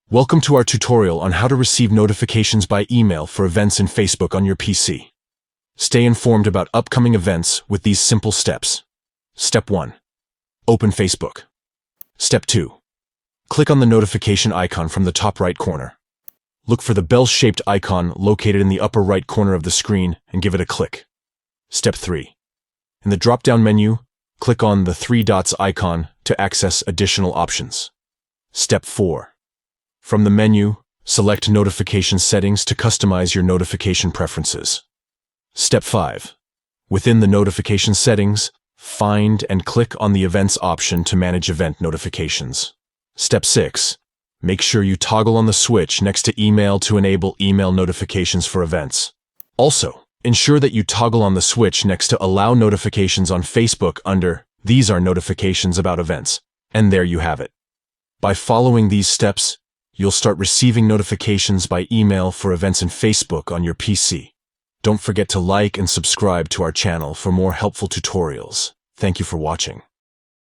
Welcome to our tutorial on how to receive notifications by email for events in Facebook on your PC. Stay informed about upcoming events with these simple steps. Step 1. Open Facebook. Step 2. Click on the notification icon from the top right corner. Look for the bell-shaped icon located in the upper right corner of the screen and give it a click. Step 3. In the drop-down menu, click on the 3 dots icon to access additional options. Step 4. From the menu, select Notification Settings to customize your notification preferences. Step 5. Within the notification settings, find and click on the Events option to manage event notifications. Step 6. Make sure you toggle on the switch next to Email to enable email notifications for events. Also, ensure that you toggle on the switch next to Allow Notifications on Facebook under These are notifications about events. And there you have it. By following these steps, you'll start receiving notifications by email for events in Facebook on your PC. Don't forget to like and subscribe to our channel for more helpful tutorials. Thank you for watching.